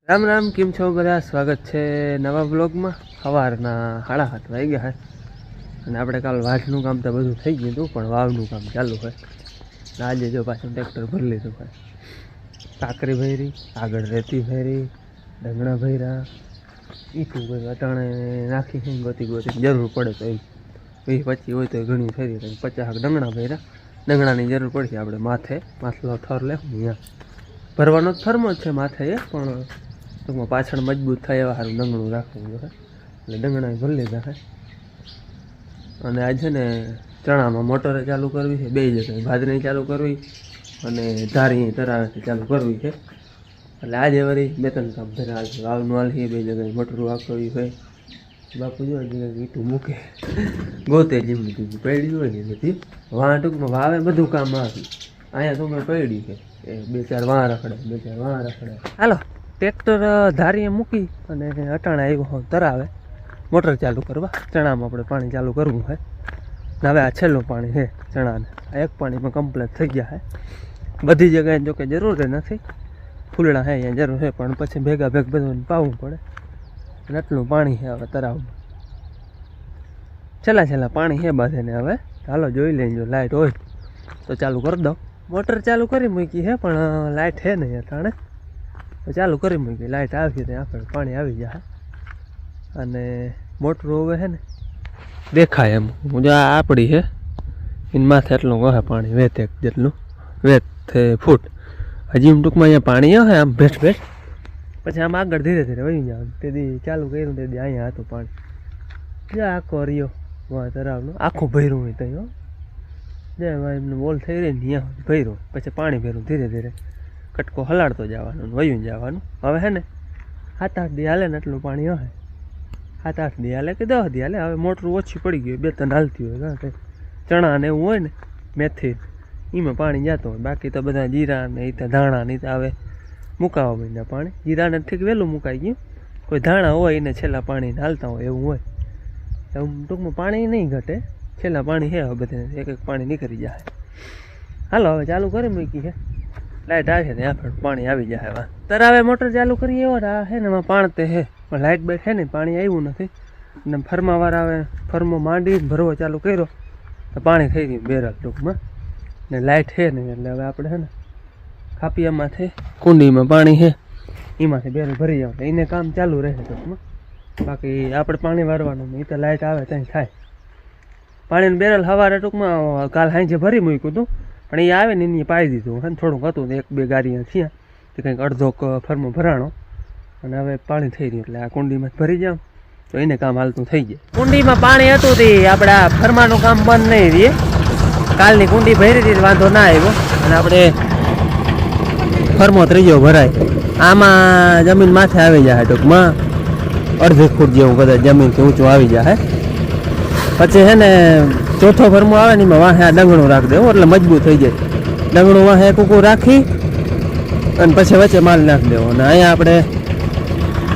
રામ રામ, કેમ છો બધા? સ્વાગત છે નવા બ્લોગમાં. સવારના 7:30 વાગ્યા છે અને આપણે કાલ વાઢનું કામ તો બધું થઈ ગયું હતું, પણ વાવનું કામ ચાલુ છે. આજે જો પાછું ટ્રેક્ટર ભરી લીધું છે. કાંકરી ભરી, આગળ રેતી ભરી, ડંગણા ભર્યા, ઈઠું ભર્યું. અટાણે નાખી છે ગોતી જરૂર પડે તો 20-25 હોય તો ઘણી ફેરી 50 ડંગણા ભર્યા. ડંગણાની જરૂર પડશે આપણે માથલો થર લેવું અહીંયા ભરવાનો થરમો જ છે માથે, પણ ટૂંકમાં પાછળ મજબૂત થાય એવા સારું ડંગણું રાખવું જોઈએ. એટલે ડંગણા ભરી લીધા છે. અને આ છે ને ચણામાં મોટરે ચાલુ કરવી છે, બે જગ્યાએ ભાદરી ચાલુ કરવી અને ધારી તરાવેથી ચાલુ કરવી છે. એટલે આજે વળી 2-3 કામ ધરા વાવનું હાલ છે, બે જગ્યાએ મોટરું વાપરવી હોય. બાપુ જો ઈટું મૂકે ગોતે જેમની તું પડી હોય ને બધી વાં ટૂંકમાં વાવે બધું કામ આવ્યું. અહીંયા તો મેં પડી છે એ 2-4 વાં રખડે. હાલો ટ્રેક્ટર ધારીએ મૂકી અને અટાણા આવ્યો તરાવે મોટર ચાલુ કરવા. ચણામાં આપણે પાણી ચાલુ કરવું છે. હવે આ છેલ્લું પાણી છે ચણાને, આ એક પાણીમાં કમ્પ્લીટ થઈ ગયા છે. બધી જગ્યાએ જોકે જરૂર નથી, ફૂલડા છે અહીંયા જરૂર છે, પણ પછી ભેગા બધું પાવું પડે. અને આટલું પાણી છે હવે તરાવમાં. છેલ્લા પાણી છે બાંધેને. હવે ચાલો જોઈ લઈએ, જો લાઇટ હોય તો ચાલુ કરી દઉં. મોટર ચાલુ કરી મૂકી છે, પણ લાઇટ છે નહીં અટાણે. તો ચાલુ કરી મૂકી, લાઇટ આવશે ત્યાં આગળ પાણી આવી જાય. અને મોટરું હવે છે ને દેખાય એમ જો આપણી છે એની માથે એટલું કહે પાણી વેત એક જેટલું વેત ફૂટ. હજી એમ ટૂંકમાં અહીંયા પાણી આવે આમ ભેટ પછી આમ આગળ ધીરે ધીરે વહી જાવ. તેથી ચાલુ કર્યું તેથી અહીંયા હતું પાણી. જ્યાં આખો રહ્યો વાં તરાવનું આખું ભર્યું હોય ત્યાં જ્યાં એમને બોલ થઈ રહી ને ત્યાં ભર્યું, પછી પાણી ભર્યું ધીરે ધીરે કટકો હલાડતો જવાનું વયું જવાનું. હવે હે ને 7-8 દી હાલે ને એટલું પાણી આવે. 7-8 દી હાલે કે 10 દી હાલે. હવે મોટરું ઓછી પડી ગયું, 2-3 હાલતી હોય. કારણ કે ચણા ને એવું હોય ને મેથી એમાં પાણી જતું હોય. બાકી તો બધા જીરા ને એ તો ધાણા ને આવે મુકાવા માંડ્યા પાણી. જીરાને ઠીક વહેલું મુકાઈ ગયું, કોઈ ધાણા હોય એને છેલ્લા પાણીને હાલતા હોય એવું હોય. એમ ટૂંકમાં પાણી નહીં ઘટે, છેલ્લા પાણી છે હવે બધે એક પાણી નીકળી જાય. હાલો હવે ચાલુ કરી મૂકી છે, લાઇટ આવે છે ત્યાં પણ પાણી આવી જાય. હવે તરાવે મોટર ચાલુ કરીએ એવો આ છે ને એમાં પાણ તે છે, પણ લાઇટ બેટ છે ને પાણી આવ્યું નથી. અને ફરમાવાર આવે, ફરમો માંડી ભરવો ચાલુ કર્યો તો પાણી થઈ ગયું બેરલ ટૂંકમાં. ને લાઇટ છે નહીં એટલે હવે આપણે છે ને ખાપિયામાંથી કુંડીમાં પાણી છે એમાંથી બેરલ ભરી જાવ એને કામ ચાલુ રહે ટૂંકમાં. બાકી આપણે પાણી વારવાનું એ તો લાઇટ આવે ત્યાં થાય. પાણીનું બેરલ સવારે ટૂંકમાં કાલ સાંજે ભરી મૂક્યું હતું, પણ એ આવે ને એને પાઈ દીધું અને થોડુંક હતું 1-2 ગાડીਆਂ થયા તો કંઈક અડધો ફરમો ભરાણો. અને હવે પાણી થઈ રહ્યું એટલે આ કુંડીમાં ભરી જાવ તો એને કામ હાલતું થઈ જાય. કુંડીમાં પાણી હતું તે આપણે આ ફરમાનું કામ બંધ નહીં રહીએ. કાલની કુંડી ભરી હતી વાંધો ના આવ્યો. અને આપણે ફરમો ત્રીજો ભરાય. આમાં જમીન માથે આવી જાય ટૂંકમાં 1.5 ફૂટ જેવું કદાચ જમીનથી ઊંચું આવી જાય. પછી છે ને ચોથો ફરમો આવે ને એમાં વાહે આ ડંગણું રાખી દેવું એટલે મજબૂત થઈ જાય. ડંગણું વાહે કૂકું રાખી અને પછી વચ્ચે માલ નાખી દેવો. અને અહીંયા આપણે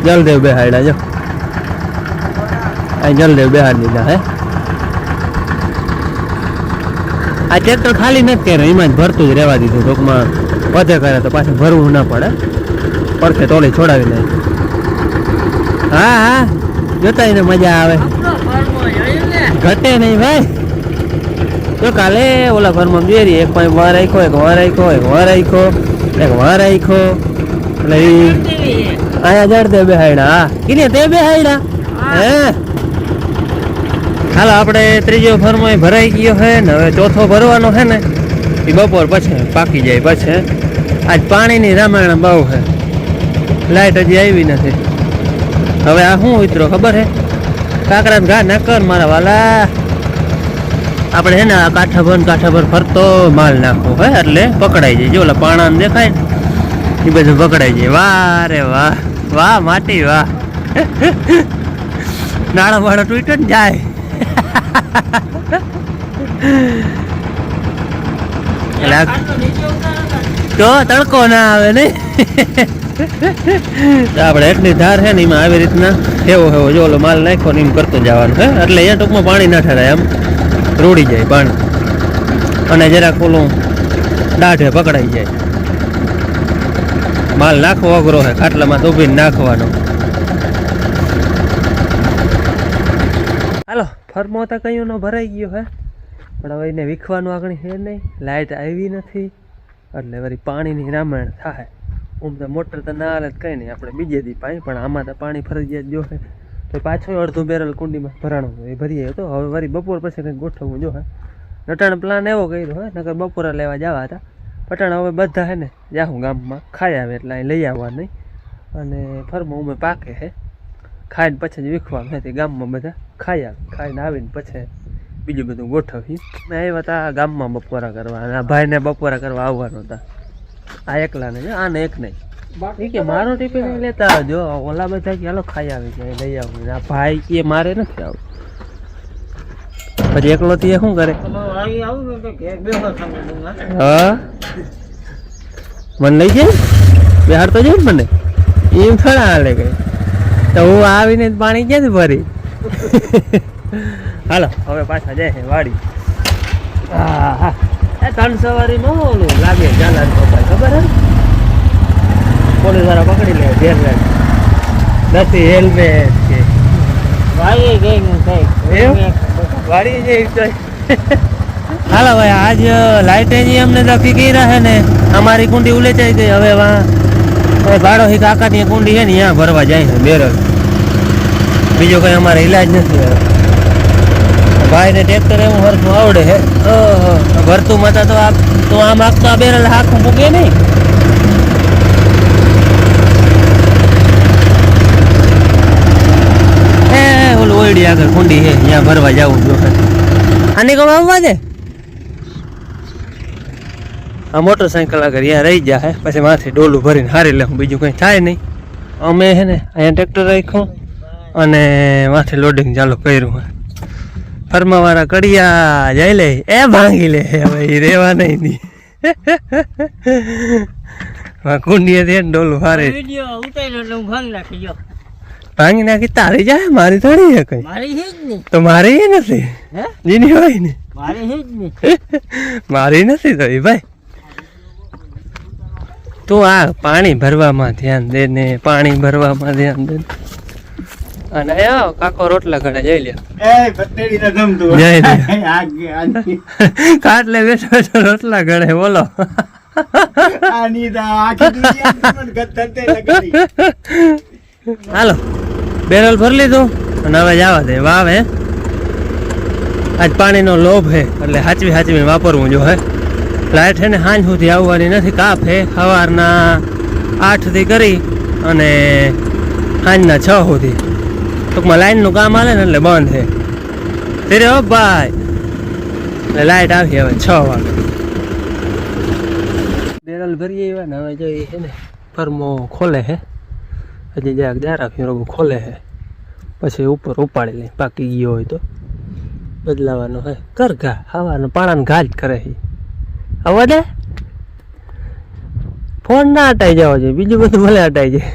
જલદેવ બેહાડ્યા જો, અહીં જલદેવ બેહાડી દીધા હે. આ ટ્રેક્ટર ખાલી નથી કર્યું, એમાં જ ભરતું જ રહેવા દીધું. ટૂંકમાં વધે કરે તો પાછું ભરવું ના પડે, પડખે તોડી છોડાવી નાખી. હા જોતા એને મજા આવે, ઘટે નહીં ભાઈ. તો કાલે ઓલા ઘરમાં જોઈ એક પાંચ વાર રાખ્યો, એક વાર રાખ્યો, એક વાર રાખ્યો, એક વાર રાખ્યો. એટલે અહીંયા જડ દે બેહાડ્યા. હા કીને તે બેહાડ્યા હે. હાલો આપણે ત્રીજો ફરમો ભરાઈ ગયો છે ને હવે ચોથો ભરવાનો છે ને એ બપોર પછી પાકી જાય. પછી આજ પાણીની રામાયણ બહુ છે, લાઇટ હજી આવી નથી. હવે આ શું ઉતરો ખબર છે? કાંકરા ઘા ના કર મારા વાલા. આપણે છે ને આ કાંઠા પર ફરતો માલ નાખવો હોય એટલે પકડાઈ જાય. જો ઓલા પાણા દેખાય ને એ બધું પકડાઈ જાય. વાહ રે વાહ, વાહ માટી વાહ. નાળો વાળો તૂટે ને જાય. તો તડકો ના આવે ને. આપણે એટલી ધાર છે ને એમાં આવી રીતના હેવો જો ઓલો માલ નાખ્યો ને એમ કરતો જવાનું છે. એટલે અહીંયા ટૂંકમાં પાણી ના ઠરાય, આમ રોડી જાય પાણી અને જરાક ઓલું દાઢે પકડાઈ જાય. માલ નાખવો અઘરો છે, ખાટલામાં તો ઊભીને નાખવાનો. હાલો ફરમો તો કયું નો ભરાઈ ગયો હે, પણ હવે એને વીખવાનું આગળ છે નહીં, લાઇટ આવી નથી એટલે વળી પાણીની રામાયણ થાય. તો મોટર તો ના હાલે કંઈ નહીં, આપણે બીજે દી પાણી, પણ આમાં તો પાણી ફરજિયાત જો છે તો પાછો અડધું બેરલ કુંડીમાં ભરાણું હોય એ ભરીએ તો હવે વળી બપોર પછી કંઈક ગોઠવવું જો હે. નટાણ પ્લાન એવો કર્યો હોય, નકર બપોરે લેવા જવા હતા, પટાણ હવે બધા હે ને જાહું ગામમાં ખાઈ આવે એટલે અહીં લઈ આવવા નહીં, અને ફરમો ઉમે પાકે હે, ખાઈને પછી જ વીખવાનું હે તે ગામમાં બધા ખાઈ આવે, ખાઈને આવીને પછી બીજું બધું ગોઠવી. મેં આવ્યા હતા ગામમાં બપોરા કરવા, અને આ ભાઈને બપોરા કરવા આવવાનો હતા, આ એકલાને છે, આને એક નહીં. એ કે મારો ટિફિન લેતા આવજો, ઓલા બધા કે હાલો ખાઈ આવી જાય લઈ આવું, આ ભાઈ કે મારે નથી આવું. પછી એકલો થી શું કરે? હા મને લઈ જાય બિહાર તો જાય મને એમ થોડા હાલે ગઈ, તો હું આવીને પાણી ક્યાંથી ભરી. હાલો હવે પાછા જાય વાડી. હા હા 300 વાળી નો ઓલું લાગે ચાલાન ખબર હે, પોલીસ વાળા પકડી લે ઘેર નથી હેલ્મેટ કે વાડી ગઈ વાડી જઈ. હાલો ભાઈ આજ લાઇટ જે અમને નક્કી કરી રહ્યા ને, અમારી કુંડી ઉલેચાઈ ગઈ, હવે ભાડો હી કાકાની કુંડી છે ને ત્યાં ભરવા જાય છે બેરલ, બીજો કઈ અમારે ઈલાજ નથી. ભાઈ ને ટ્રેક્ટર એવું હરખું આવડે છે, ભરતું માતા તો આમ આખતો આ બેરલ આખું મૂકે નહીં. ઓલું ઓયડી આગળ કુંડી છે ત્યાં ભરવા જવું જો. આને કમ આવવા દે, આ મોટરસાઇકલ આગળ ત્યાં રહી જાય, પછી માથે ડોલું ભરીને હારી લે, બીજું કંઈ થાય નહીં. અમે છે ને અહીંયા ટ્રેક્ટર રાખ્યું અને માથે લોડિંગ ચાલુ કર્યું. ફરમાવાળા કડિયા જાય લે એ ભાંગી લે, હવે એ રેવા નહીં. કુંડીએ દે ડોલું હારે ભાંગી નાખી, તારી જાય મારી થોડી છે કઈ, તો મારી એ નથી જીની હોય ને, મારી નથી તો ભાઈ. તું આ પાણી ભરવામાં ધ્યાન દે ને, પાણી ભરવામાં ધ્યાન દે. અને કાકો રોટલા ઘડે જઈ લે, ખાટલે બેઠો બેઠો રોટલા ઘડે બોલો. હાલો બેરલ ભરી લીધું અને હવે જવા દે વાવે. આજ પાણીનો લોભ હે એટલે હાચવી હાચવીને વાપરવું જો હે. લાઇટ છે ને સાંજ સુધી આવવાની નથી, કાપ હે સવારના 8 થી કરી અને સાંજના 6 સુધી. ટૂંકમાં લાઈનનું કામ હાલે ને એટલે બંધ છે. તેરે હો ભાઈ એટલે લાઇટ આવી હવે 6 વાગે. બેરલ ભરી આવ્યા ને હવે જોઈએ છે ને ફરમો ખોલે છે, હજી જરાક ધ્યાન રાખ્યું રોગું ખોલે છે, પછી ઉપર ઉપાડી લે, પાકી ગયો હોય તો બદલાવાનો હે. કર ઘા હવાનું પાણાને ઘા જ કરે છે. હવે દે ફોન ના હટાઈ જવો જોઈએ, બીજું બધું ભલે હટાઈ જાય.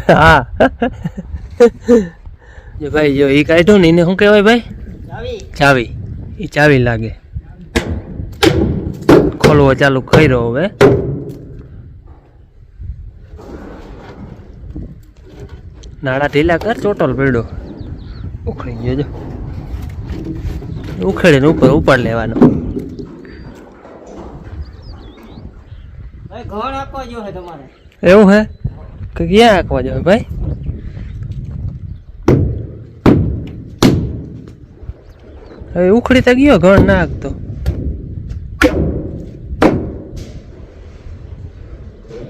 હા જો ભાઈ જો એ કાઢ્યું ને એને શું કહેવાય ભાઈ? ચાવી. એ ચાવી લાગે. ખોલવો ચાલુ કર્યો હવે. નાળા ઢીલા કર, ચોટલ પડ્યો ઉખડી ગયો જો. ઉખેડીને ઉપર ઉપાડ લેવાનો. એવું હે કે ક્યાં આંકવા જોઈએ ભાઈ? હવે ઉખડી તો ગયો, ઘણ ના આંકતો.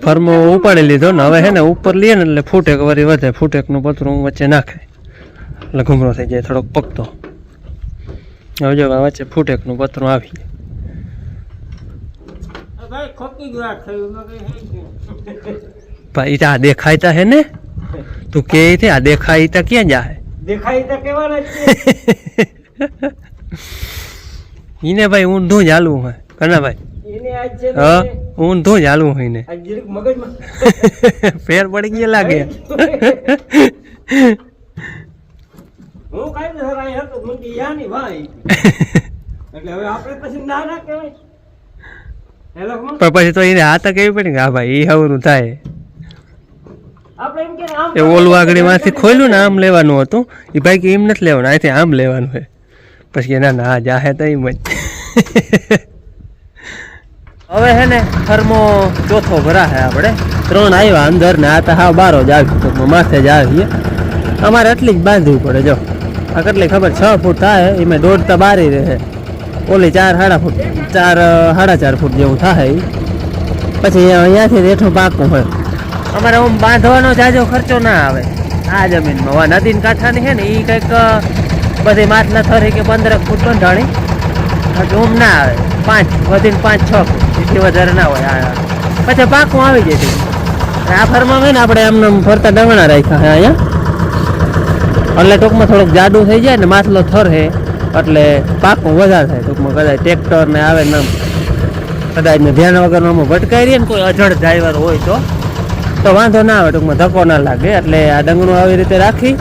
ફરમો ઉપાડી લીધો ને હવે હે ને ઉપર લઈએ ને એટલે ફૂટેક વરી વધે, ફૂટેકનું પતરું વચ્ચે નાખે એટલે ઘૂમરો થઈ જાય થોડોક પકતો. હવે જો વચ્ચે ફૂટેકનું પતરું આવી ભાઈ. આ દેખાય તા હે ને, તું કે આ દેખાય તા ક્યાં જાય? દેખાય તા કેવાના ઈને ભાઈ ઊંધું જ હાલવું હોય કના ભાઈ. હા ઊંધું જ હાલવું હોય ને, ફેર પડી ગયા લાગે. પણ પછી તો એને હાથ કેવી પડી કે હા ભાઈ એ હવનું થાય. એ ઓલું આગળ માંથી ખોલ્યું ને આમ લેવાનું હતું એ ભાઈ કે એમ નથી લેવાનું અહીંથી આમ લેવાનું છે. પછી કે ના ના જાહે તો એમ જ. હવે હે ને ફર્મો ચોથો ભરા છે આપણે 3 આવ્યા અંદર ને આ તો હા 12 જ આવી તો માથે જ આવીએ. અમારે એટલી જ બાંધવી પડે. જો આ કેટલી ખબર 6 ફૂટ થાય એમાં 1.5 તો બારી રહે. ઓલી 4 ફૂટ 4.5 ફૂટ જેવું થાય. પછી અહીંયાથી રેઠું પાકું હોય. અમારે આમ બાંધવાનો જાજો ખર્ચો ના આવે આ જમીનમાં. નદીના કાંઠાની છે ને એ કંઈક બધી માટલા થરી કે 15 ફૂટ બંધાણી ઓમ ના આવે. 5 વધીને 5-6 ફૂટ એથી વધારે ના હોય. પછી પાકું આવી જાય. આ ફરમાં હોય ને આપણે એમને ફરતા ડંગણા રાખ્યા છે અહીંયા. એટલે ટૂંકમાં થોડુંક જાડું થઈ જાય ને માટલો થરે એટલે પાકું વધારે થાય. ટૂંકમાં કદાચ ટ્રેક્ટર ને આવે ને કદાચ ને ધ્યાન વગરનો ભટકાઈ રહીએ ને કોઈ અજળ ડ્રાઈવર હોય તો વાંધો ના આવે. ટૂંકમાં ધક્કો ના લાગે. એટલે આ ડંગણું આવી રીતે રાખી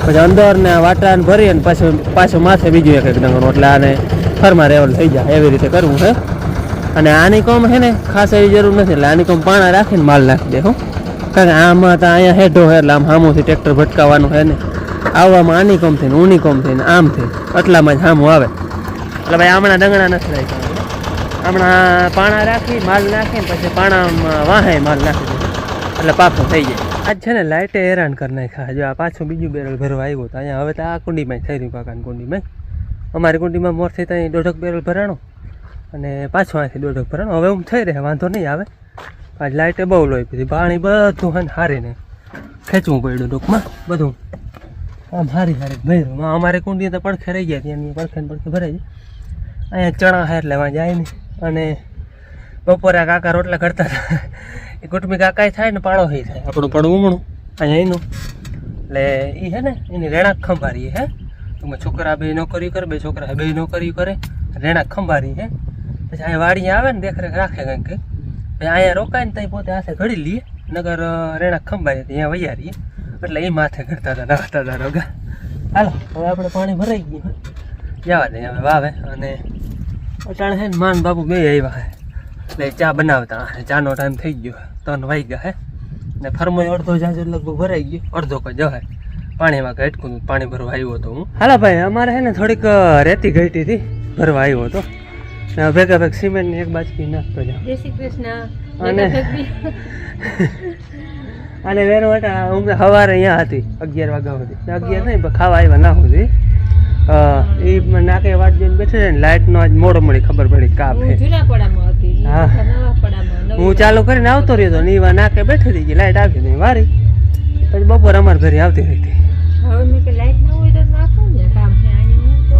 પછી અંદર ને વાટાને ભરી અને પાછું માથે બીજું એક ડંગણું એટલે આને ફરમાં રેવલ થઈ જાય એવી રીતે કરવું છે. અને આની કોમ છે ને ખાસ એવી જરૂર નથી. એટલે આની કોમ પાણા રાખીને માલ નાખી દે હું. કારણ કે આમાં તો અહીંયા હેઠો છે એટલે આમ સામુથી ટ્રેક્ટર ભટકાવવાનું છે ને આવવામાં આની કોમ થઈને ઊની કોમ થઈને આમ થઈ એટલામાં જ સામું આવે. એટલે ભાઈ હમણાં ડંગણા નથી રાખ્યા. હમણાં પાણા રાખી માલ નાખીને પછી પાણામાં વાહે માલ નાખી દે એટલે પાકું થઈ જાય. આજ છે ને લાઇટે હેરાન કરી નાખ્યા. જો આ પાછું બીજું બેરલ ભરવા આવ્યો તો અહીંયા હવે તો આ કુંડીમાં થઈ રહ્યું કાકાની કુંડીમાં. અમારી કુંડીમાં મોરથી ત્યાં 1.5 બેરલ ભરાણો અને પાછું અહીંથી 1.5 ભરાણો. હવે હું થઈ રહે વાંધો નહીં આવે. આજ લાઇટે બહુ લોહી પીધી. પાણી બધું હે ને હારીને ખેંચવું પડ્યું ટૂંકમાં બધું આમ હારી ભર્યું. અમારે કુંડી તો પડખે રહી ગયા ત્યાંની પડખે ભરાઈ જાય. અહીંયા ચણા હે એટલે વાં જાય નહીં. અને બપોરે કાકા રોટલા કરતા હતા એ કુટુંબી કાકા થાય ને પાડો હઈ થાય આપણું પડું ઉમણું અહીંયા એનું. એટલે એ હે ને એની રેણાક ખંભારી હે. ટૂંકમાં છોકરા 2 નોકરી કરે, 2 છોકરા 2 નોકરી કરે રેણાક ખંભારી હે. પછી અહીંયા વાડી આવે ને દેખરેખ રાખે કંઈક કંઈક. પછી અહીંયા રોકાય ને ત્યાં પોતે હાથે ઘડી લઈએ નગર રેણાક ખંભારી અહીંયા વૈયા રહીએ. એટલે એ માથે કરતા હતા નખતા હતા રોગા. હાલો હવે આપણે પાણી ભરાઈ ગયું જવા દઈએ હવે વાવે. અને અટાણે છે ને માન બાપુ 2 આવ્યા હે એટલે ચા બનાવતા. ચાનો ટાઈમ થઈ ગયો 3 વાગ્યા હે ને ફરમો અડધો જાજો લગભગ ભરાઈ ગયો. અડધો કોઈ જવાય પાણીમાં ઘટકું પાણી ભરવા આવ્યો હતો હું. હાલો ભાઈ અમારે છે ને થોડીક રેતી ઘટી હતી ભરવા આવ્યો હતો. ભેગા ભેગ સિમેન્ટની એક બાજકી નાખતો જાઉં. જય શ્રી કૃષ્ણ. અને વેરો હું સવારે અહીંયા હતી 11 વાગ્યા સુધી. 11 નહીં પણ ખાવા આવ્યા ના સુધી એ નાકે વાટ જઈને બેઠે ને લાઇટનો આજ મોડો મળી ખબર પડી કાપ છે. હા હું ચાલુ કરીને આવતો રહ્યો હતો ને એવા નાકે બેઠી હતી કે લાઇટ આવી હતી વારી. પછી બપોર અમારા ઘરે આવતી રહી હતી.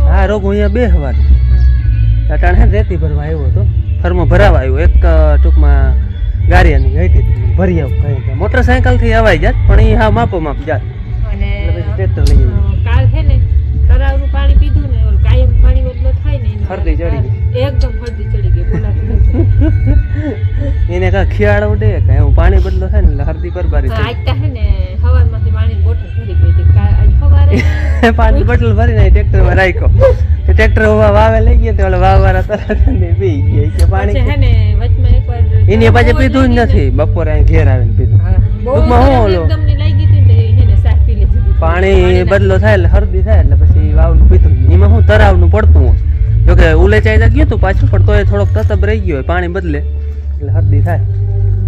હા રોગ હું અહીંયા 2 સવારે અટાણે રેતી ભરવા આવ્યો હતો. ફરમો ભરાવા આવ્યો. એક ટૂંકમાં ગારિયાની ગઈ હતી ભરી આવું. મોટરસાયકલથી અવાઈ જાત પણ એ હા માપો માપ જાત. ટ્રેક્ટર લઈ કાલ છે ને તરાવનું પાણી પીધું ને ઓલ કાયમ પાણી બદલો થાય ને હરદી ચડી ગઈ. એકદમ હરદી ચડી ગઈ. બોલાતી એને કા ખિયાળ ઉડે કે હું પાણી બદલો થાય ને એટલે હરદી બરબારી થઈ. આજતા છે ને હવારમાંથી પાણી બોટલ ભરી ગઈ હતી. આજ સવારે પાણી બોટલ ભરીને ટ્રેક્ટરમાં રાખ્યો. ટ્રેક્ટર વાવે લઈ ગયો તો ઓલા વાવવાળા તરત ને પી ગયા કે પાણી છે ને વચમાં એકવાર એને પાછે પીધું જ નથી. બપોરે અહીં ઘેર આવીને પીધું. ટૂંકમાં હું ઓલો એકદમ ની લાગી હતી ને એને સાફ પી લીધી. પાણી બદલો થાય એટલે હરદી થાય એટલે પછી વાવનું પીધું. એમાં હું તરાવનું પડતું હોય જોકે ઉલેચાઈ ગયું હતું પાછું પણ તોય થોડોક તતબ રહી ગયો હોય પાણી બદલે એટલે હરદી થાય.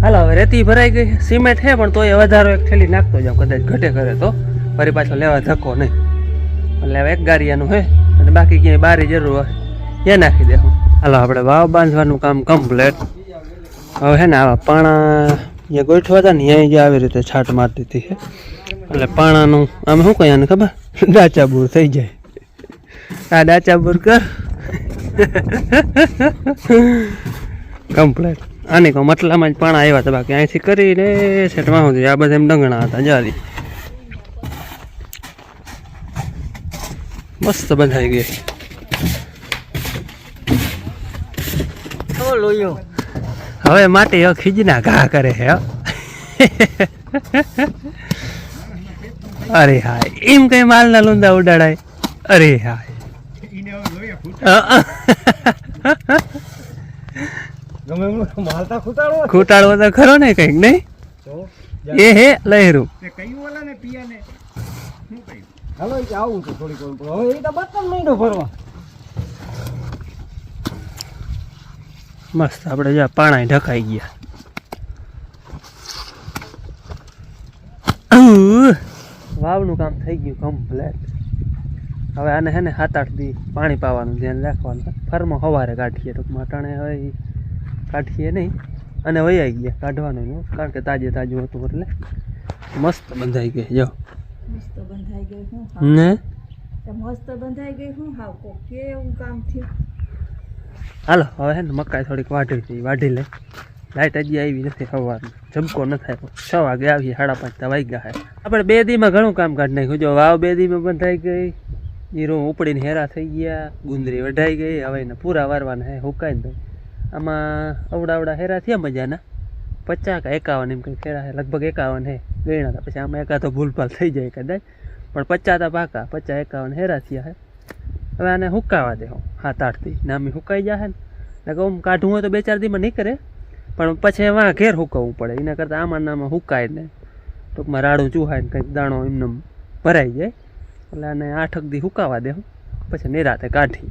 હાલો હવે રેતી ભરાઈ ગઈ. સિમેન્ટ છે પણ તોય વધારો એક થેલી નાખતો જાઉં કદાચ ઘટે કરે તો ફરી પાછો લેવા ધક્કો નહીં. એટલે હવે એક ગારિયાનું હે અને બાકી ક્યાંય બારી જરૂર હોય એ નાખી દે. હાલો આપણે વાવ બાંધવાનું કામ કમ્પ્લેટ. હવે હે ને આવા પાણા અહીંયા ગોઠવા હતા ને અહીંયા આવી રીતે છાટ મારી દીધી છે એટલે પાણાનું આમ શું કહે આને ખબર ડાચાબૂર થઈ જાય. આ ડાચાબૂર કર કમ્પ્લેટ. આની કહું મતલામાં જ પાણા આવ્યા હતા બાકી અહીંથી કરીને સેટમાં સુધી આ બધા એમ ડંગણા હતા જારી મસ્ત બંધાઈ ગઈ. હવે માટી ખીજના ઘા કરે હે. અરે હાય એમ કઈ માલના લૂંદા ઉડાડાય. અરે હાય તમે માલતા ખૂટાડો ખૂટાડવો તો ખરો ને કંઈક નહીં તો એ હે લહેરું તે કયું વાલા ને પિયાને શું કહ્યું હાલો એ આવું તો થોડીક વાર હવે એ તો બતમ નહીં ભરવા મસ્ત આપણે જ્યાં પાણા ઢકાઈ ગયા વાવનું કામ થઈ ગયું કમ્પ્લેટ હવે આને હે ને 7-8 દી પાણી પાવાનું ધ્યાન રાખવાનું ફરમાં સવારે કાઢીએ ટૂંકમાં અટાણે હવે ઈ કાઢીએ નહીં અને વૈયા ગયા કાઢવાનું નહીં કારણ કે તાજે તાજું હતું એટલે મસ્ત બંધાઈ ગઈ જો મસ્ત બંધાઈ ગઈ હું ને મસ્ત બંધાઈ ગઈ હું હાવ કોક કેવું કામ થયું હાલો હવે હે ને મકાઈ થોડીક વાઢી હતી વાઢી લે લાઈટ હજી આવી નથી સવારમાં ઝબકો ન થાય 6 વાગે આવી 5:30 વાગ્યા હે આપણે 2 દીમાં ઘણું કામ કાઢી નાખ્યું જો વાવ 2 દીમાં બંધાઈ ગઈ હીરો ઉપડીને હેરા થઈ ગયા ગુંદરી વઢાઈ ગઈ હવે એને પૂરા વારવાના હે હુકાઈને ભાઈ આમાં અવડા હેરા થયા મજાના 50 કે 51 એમ કંઈક હેરા હે લગભગ 51 હે ગણ્યા હતા પછી આમાં એકાદો ભૂલભાલ થઈ જાય કદાચ પણ 50 તા પાકા 50 51 હેરા થયા હે હવે આને હુકાવા દે 7-8 દી ને અમે હુકાઈ જાય ને કહું કાઢવું હોય તો 2-4 દીમાં નહીં કરે પણ પછી વાં ઘેર હુકવવું પડે એના કરતાં આમાં નામાં હુકાય ને ટૂંકમાં રાડું ચૂહાય ને કંઈક દાણો એમને ભરાઈ જાય એટલે આને 8 દી હુકાવા દે પછી નિરાતે કાઢી